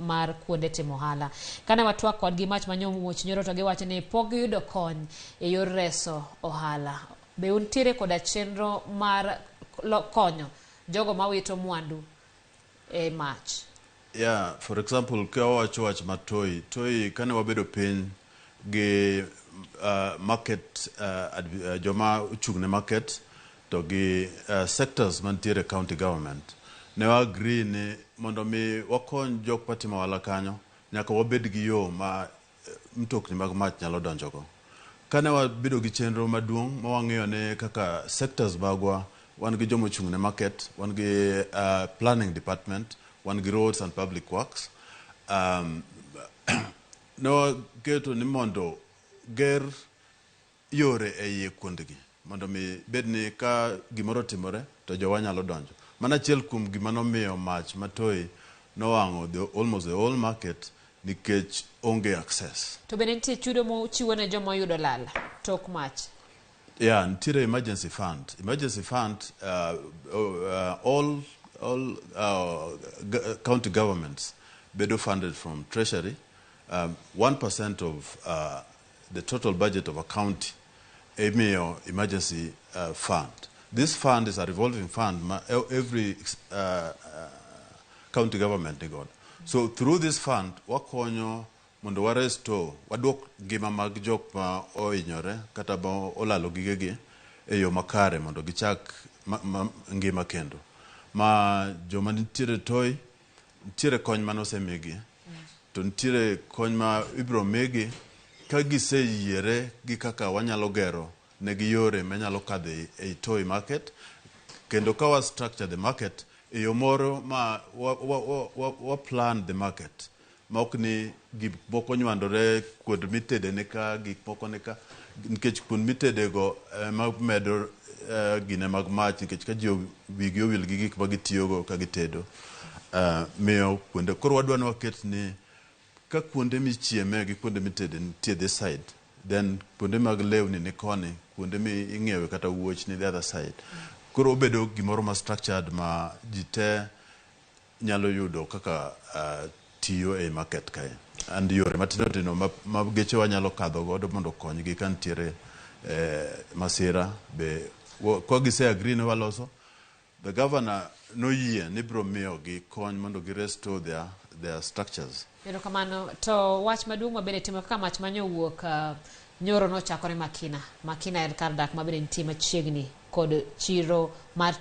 mar kuonde timo ohala. Kane watwak kodgi mach manyomuoch nyoro to giwacho ni pok giyudo kony e yor reso ohala. Be untiere koda chenro mar konyo jogo mawito mwandu e mach? Yeah, for example, ka wacho matoi kane wabedo piny gi market joma uchungne market to gi sectors mantiere county government ne wa agree ni mondo mi wakony jok matimo ohala kanyo nyaka wabed gi yo ma mtokni mag mach nyalo donjogo. Kane wabedo gi chenro maduong' ma wang'iyo ne kaka sectors magwa, wan gi jomo chungne market, wan gi planning department, wan gi roads and public works. No geto ni mondo ger yore e iye kuondgi mondo mi bedni ka gimoro timore to jowa nyalo donjo. Mana achiel kuom gima nomiyo mach matoi nowang'o almost the whole market nikech onge access. To bende nitie chudo mochiwo ne joma oyudo lal tok mach? Yeah, nitiere emergency fund. Emergency fund, all county governments bedo funded from treasury. 1% of the total budget of a county emiyo emergency fund. This fund is a revolving fund. Every county government they got. So through this fund, wakonyo mondo waresto wadwok ngima mag jok ma ohinyore kata ba olalo gigegi e yo makare mondo gichak ngima kendo. Ma joma nitiere toi nitiere kony manosemigi. To nitiere kony ma ibro migi ka giseyiere gi kaka wanyalo gero ne giyore manyalo kadhe e toi market kendo ka wa structure the market e yo moro ma wa plan the market ma ok ni gik moko nywandore kuond mitede ne ka gik moko ne ka nikech kuond mitede go ma medo gine mag mach nikech ka ji wigi owil gi gik ma gitiyogo ka gitedo miyo kuonde koro wadwa ni waket ni ka kuonde michieme gi kuonde mitede nitie this side, then kuonde mag lewni ni koni, kuonde mi ing'iewe kata wuoch ni the other side. Koro obedo gimoro ma structured ma jite nyalo yudo kaka tiyo e market kae. And yore matino ma geche wanyalo kadho godo mondo konygi ka nitiere masira be ko gise agree ne waloso. The governor no yie ni bro miyo gi kony mondo gi restore their structures. Kamano to wach maduong' mabende timo kaka mach manyowuok nyoro nochakore Makina en kar dak mabende nitie machiegni kod chiro mar